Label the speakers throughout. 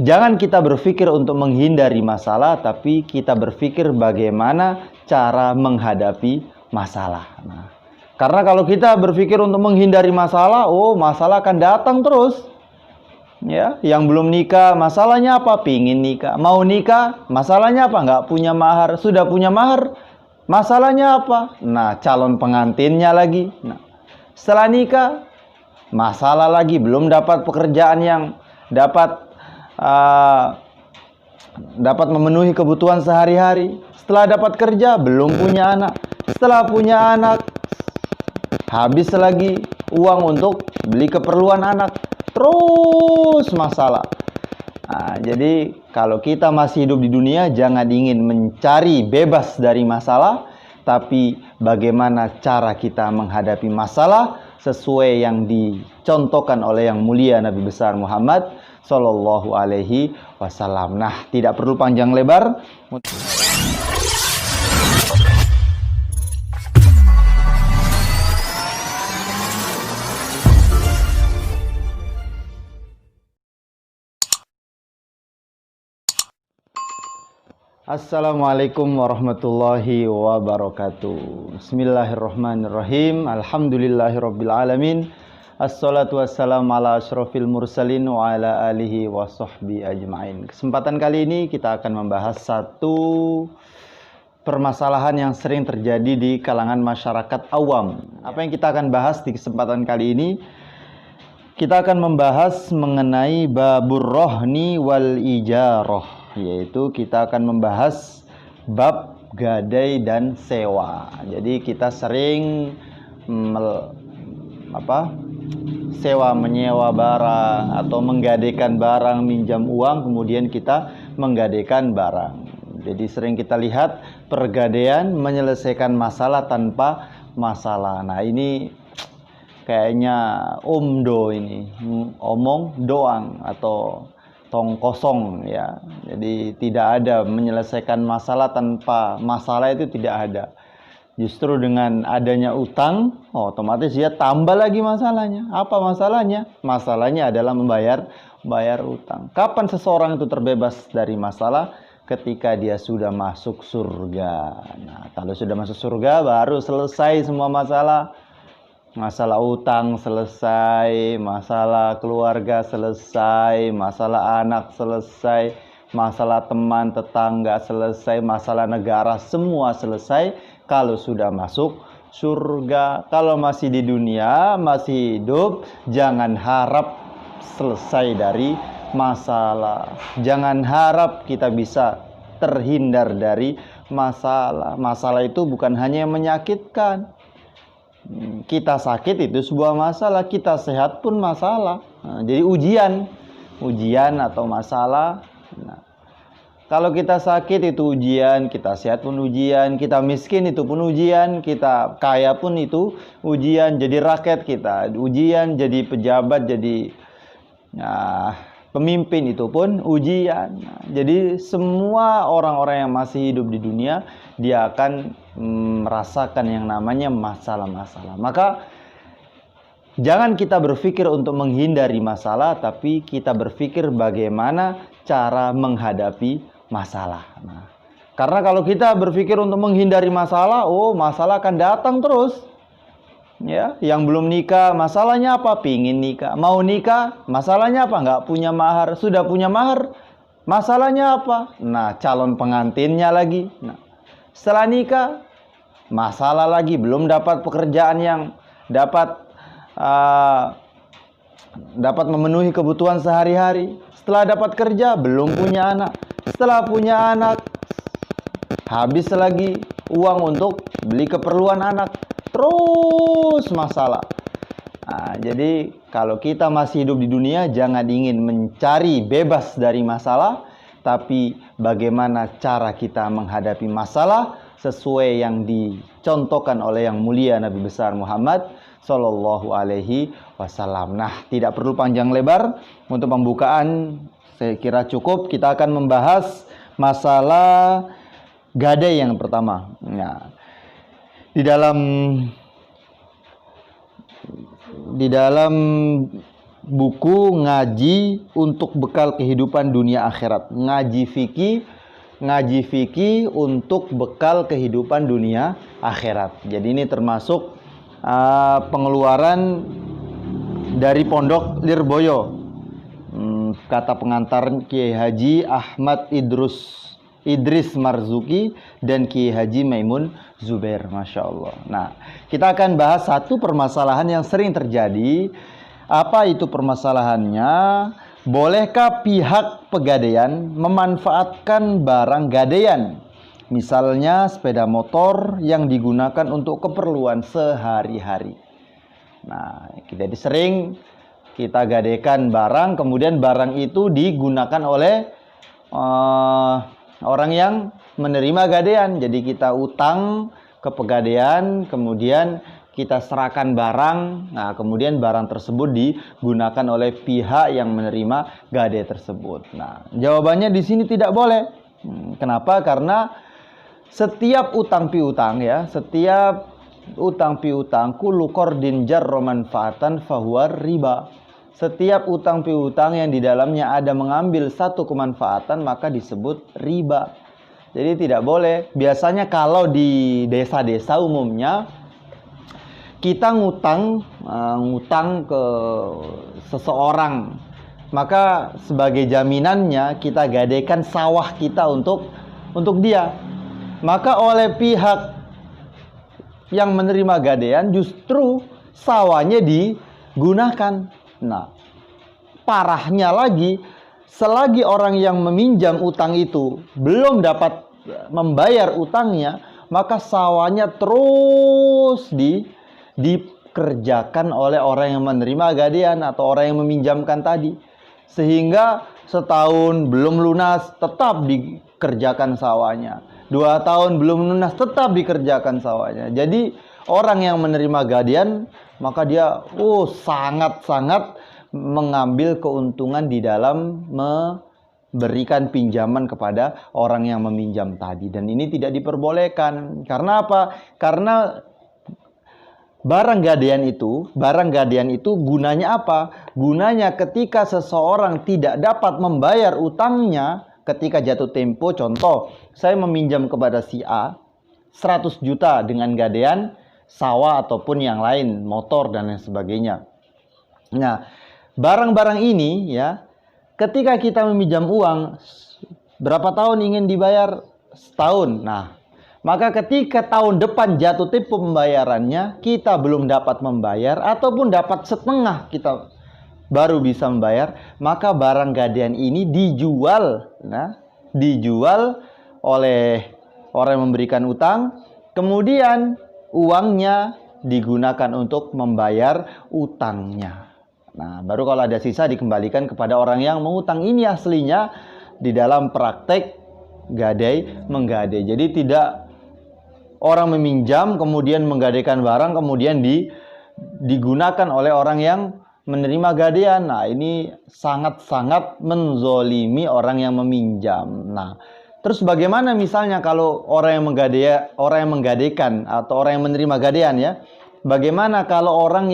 Speaker 1: Jangan kita berpikir untuk menghindari masalah, tapi kita berpikir bagaimana cara menghadapi masalah. Nah, karena kalau kita berpikir untuk menghindari masalah, masalah akan datang terus. Ya, yang belum nikah, masalahnya apa? Pingin nikah. Mau nikah, masalahnya apa? Nggak punya mahar. Sudah punya mahar, masalahnya apa? Nah, calon pengantinnya lagi. Nah, setelah nikah, masalah lagi. Belum dapat pekerjaan yang dapat memenuhi kebutuhan sehari-hari. Setelah dapat kerja, belum punya anak. Setelah punya anak, habis lagi uang untuk beli keperluan anak. Terus masalah. Nah, jadi kalau kita masih hidup di dunia, jangan ingin mencari bebas dari masalah, tapi bagaimana cara kita menghadapi masalah sesuai yang dicontohkan oleh yang mulia Nabi besar Muhammad Sallallahu Alaihi Wasallam. Nah, tidak perlu panjang lebar. Assalamualaikum warahmatullahi wabarakatuh. Bismillahirrahmanirrahim. Alhamdulillahirabbil alamin. Assalatu wassalamu ala asyrafil mursalin wa ala alihi wa sahbihi ajmain. Kesempatan kali ini kita akan membahas satu permasalahan yang sering terjadi di kalangan masyarakat awam. Apa yang kita akan bahas di kesempatan kali ini? Kita akan membahas mengenai babur rohni wal ijarah, yaitu kita akan membahas bab gadai dan sewa. Jadi kita sering sewa menyewa barang atau menggadaikan barang, minjam uang, kemudian kita menggadaikan barang. Jadi sering kita lihat pergadaian menyelesaikan masalah tanpa masalah. Nah, ini kayaknya ini omong doang atau tong kosong ya. Jadi tidak ada menyelesaikan masalah tanpa masalah, itu tidak ada. Justru dengan adanya utang, otomatis dia tambah lagi masalahnya. Apa masalahnya? Masalahnya adalah membayar utang. Kapan seseorang itu terbebas dari masalah? Ketika dia sudah masuk surga. Nah, kalau sudah masuk surga baru selesai semua masalah. Masalah utang selesai, masalah keluarga selesai, masalah anak selesai, masalah teman tetangga selesai, masalah negara, semua selesai kalau sudah masuk surga. Kalau masih di dunia, masih hidup, jangan harap selesai dari masalah. Jangan harap kita bisa terhindar dari masalah. Masalah itu bukan hanya yang menyakitkan. Kita sakit itu sebuah masalah, kita sehat pun masalah. Nah, jadi ujian atau masalah. Nah, kalau kita sakit itu ujian, kita sehat pun ujian, kita miskin itu pun ujian, kita kaya pun itu ujian, jadi rakyat kita ujian, jadi pejabat, jadi pemimpin itu pun ujian. Nah, jadi semua orang-orang yang masih hidup di dunia, dia akan merasakan yang namanya masalah-masalah. Maka jangan kita berpikir untuk menghindari masalah, tapi kita berpikir bagaimana cara menghadapi masalah. Nah, karena kalau kita berpikir untuk menghindari masalah, masalah akan datang terus. Ya, yang belum nikah, masalahnya apa? Pingin nikah. Mau nikah, masalahnya apa? Nggak punya mahar. Sudah punya mahar, masalahnya apa? Nah, calon pengantinnya lagi. Nah, setelah nikah, masalah lagi. Belum dapat pekerjaan yang dapat memenuhi kebutuhan sehari-hari. Setelah dapat kerja, belum punya anak. Setelah punya anak, habis lagi uang untuk beli keperluan anak. Terus masalah. Nah, jadi kalau kita masih hidup di dunia, jangan ingin mencari bebas dari masalah, tapi bagaimana cara kita menghadapi masalah sesuai yang dicontohkan oleh yang mulia Nabi besar Muhammad Sallallahu Alaihi Wasallam. Nah, tidak perlu panjang lebar. Untuk pembukaan saya kira cukup. Kita akan membahas masalah gadai yang pertama. Nah, di dalam buku ngaji untuk bekal kehidupan dunia akhirat. Ngaji fikih untuk bekal kehidupan dunia akhirat. Jadi ini termasuk pengeluaran dari Pondok Lirboyo. Kata pengantar Kiai Haji Ahmad Idris Marzuki dan Kiai Haji Maimun Zubair. Masya Allah. Nah, kita akan bahas satu permasalahan yang sering terjadi. Apa itu permasalahannya? Bolehkah pihak pegadaian memanfaatkan barang gadaian? Misalnya sepeda motor yang digunakan untuk keperluan sehari-hari. Nah, jadi sering kita gadaikan barang, kemudian barang itu digunakan oleh orang yang menerima gadaian. Jadi kita utang ke pegadaian, kemudian kita serahkan barang, nah kemudian barang tersebut digunakan oleh pihak yang menerima gadai tersebut. Nah, jawabannya di sini tidak boleh. Kenapa? Karena setiap utang piutang ya, setiap utang piutang kullu qardin jarra manfaatan fahuwa riba. Setiap utang piutang yang di dalamnya ada mengambil satu kemanfaatan maka disebut riba. Jadi tidak boleh. Biasanya kalau di desa-desa umumnya kita ngutang ke seseorang, maka sebagai jaminannya kita gadaikan sawah kita untuk dia. Maka oleh pihak yang menerima gadaian justru sawahnya digunakan. Nah, parahnya lagi, selagi orang yang meminjam utang itu belum dapat membayar utangnya, maka sawahnya terus dikerjakan oleh orang yang menerima gadaian atau orang yang meminjamkan tadi, sehingga setahun belum lunas tetap dikerjakan sawahnya, 2 tahun belum lunas tetap dikerjakan sawahnya. Jadi orang yang menerima gadaian maka dia sangat-sangat mengambil keuntungan di dalam memberikan pinjaman kepada orang yang meminjam tadi, dan ini tidak diperbolehkan. Karena apa? Karena barang gadaian itu gunanya apa? Gunanya ketika seseorang tidak dapat membayar utangnya ketika jatuh tempo. Contoh, saya meminjam kepada si A 100 juta dengan gadaian sawah ataupun yang lain, motor dan lain sebagainya. Nah, barang-barang ini ya, ketika kita meminjam uang, berapa tahun ingin dibayar? Setahun. Nah, maka ketika tahun depan jatuh tempo pembayarannya, kita belum dapat membayar ataupun dapat setengah kita baru bisa membayar, maka barang gadaian ini dijual. Nah, dijual oleh orang yang memberikan utang, kemudian uangnya digunakan untuk membayar utangnya. Nah, baru kalau ada sisa dikembalikan kepada orang yang mengutang. Ini aslinya di dalam praktek gadai menggadai. Jadi tidak orang meminjam kemudian menggadaikan barang kemudian digunakan oleh orang yang menerima gadaian. Nah, ini sangat-sangat menzolimi orang yang meminjam. Nah, terus bagaimana misalnya kalau orang yang menggadaikan atau orang yang menerima gadaian ya? Bagaimana kalau orang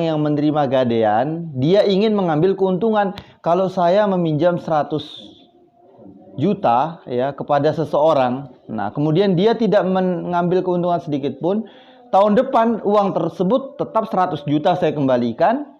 Speaker 1: yang menerima gadaian dia ingin mengambil keuntungan? Kalau saya meminjam 100 juta ya kepada seseorang, nah kemudian dia tidak mengambil keuntungan sedikit pun, tahun depan uang tersebut tetap 100 juta saya kembalikan,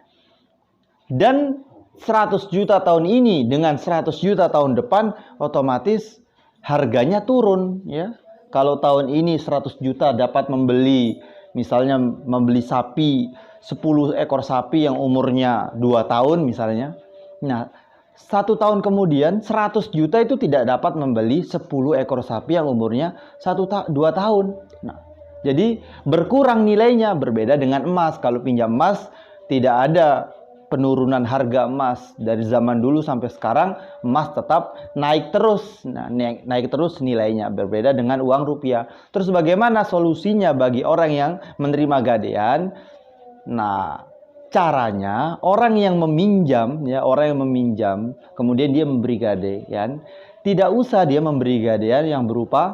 Speaker 1: dan 100 juta tahun ini dengan 100 juta tahun depan otomatis harganya turun ya. Kalau tahun ini 100 juta dapat membeli, misalnya membeli sapi 10 ekor sapi yang umurnya 2 tahun misalnya. Nah, 1 tahun kemudian 100 juta itu tidak dapat membeli 10 ekor sapi yang umurnya 2 tahun. Nah, jadi berkurang nilainya. Berbeda dengan emas. Kalau pinjam emas tidak ada penurunan harga emas. Dari zaman dulu sampai sekarang emas tetap naik terus. Nah, naik terus nilainya. Berbeda dengan uang rupiah. Terus bagaimana solusinya bagi orang yang menerima gadaian? Nah, caranya orang yang meminjam kemudian dia memberi gadaian, tidak usah dia memberi gadaian yang berupa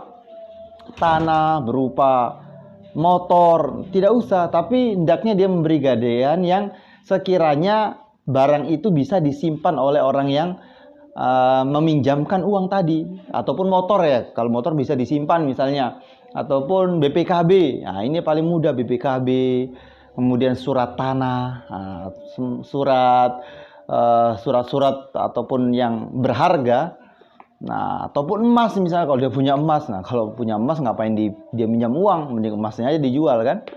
Speaker 1: tanah, berupa motor, tidak usah, tapi hendaknya dia memberi gadaian yang sekiranya barang itu bisa disimpan oleh orang yang meminjamkan uang tadi, ataupun motor ya, kalau motor bisa disimpan misalnya, ataupun BPKB. Nah, ini paling mudah, BPKB, kemudian surat tanah, surat-surat ataupun yang berharga. Nah, ataupun emas misalnya, kalau dia punya emas. Nah, kalau punya emas ngapain dia minjam uang, mending emasnya aja dijual kan.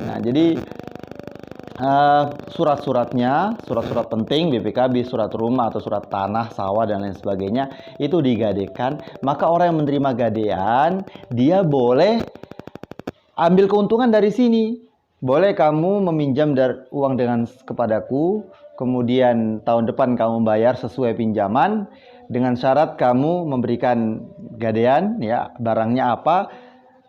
Speaker 1: Nah, jadi surat-suratnya, surat-surat penting, BPKB, surat rumah atau surat tanah, sawah dan lain sebagainya itu digadaikan. Maka orang yang menerima gadaian, dia boleh ambil keuntungan dari sini. Boleh kamu meminjam uang kepadaku, kemudian tahun depan kamu bayar sesuai pinjaman, dengan syarat kamu memberikan gadaian, ya, barangnya apa,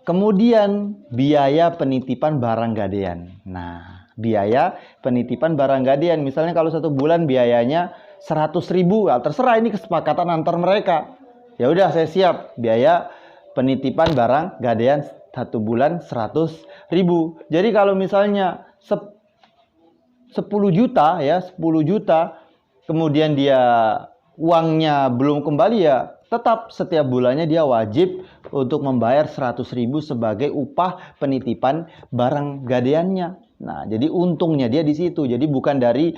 Speaker 1: kemudian biaya penitipan barang gadaian. Nah, biaya penitipan barang gadaian, misalnya kalau 1 bulan biayanya 100.000, ya, terserah, ini kesepakatan antar mereka. Ya udah, saya siap biaya penitipan barang gadaian 1 bulan 100.000. Jadi kalau misalnya 10 juta ya, 10 juta, kemudian dia uangnya belum kembali, ya tetap setiap bulannya dia wajib untuk membayar 100.000 sebagai upah penitipan barang gadaiannya. Nah, jadi untungnya dia di situ. Jadi bukan dari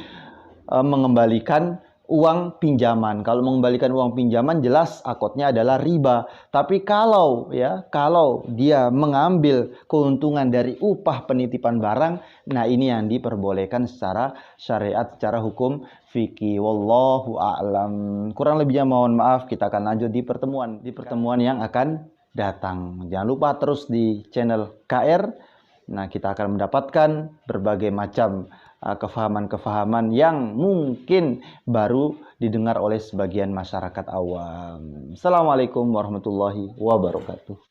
Speaker 1: mengembalikan uang pinjaman. Kalau mengembalikan uang pinjaman jelas akotnya adalah riba. Tapi kalau dia mengambil keuntungan dari upah penitipan barang, nah ini yang diperbolehkan secara syariat, secara hukum fikih. Wallahu a'lam. Kurang lebihnya mohon maaf. Kita akan lanjut di pertemuan yang akan datang. Jangan lupa terus di channel KR. Nah, kita akan mendapatkan berbagai macam kefahaman-kefahaman yang mungkin baru didengar oleh sebagian masyarakat awam. Assalamualaikum warahmatullahi wabarakatuh.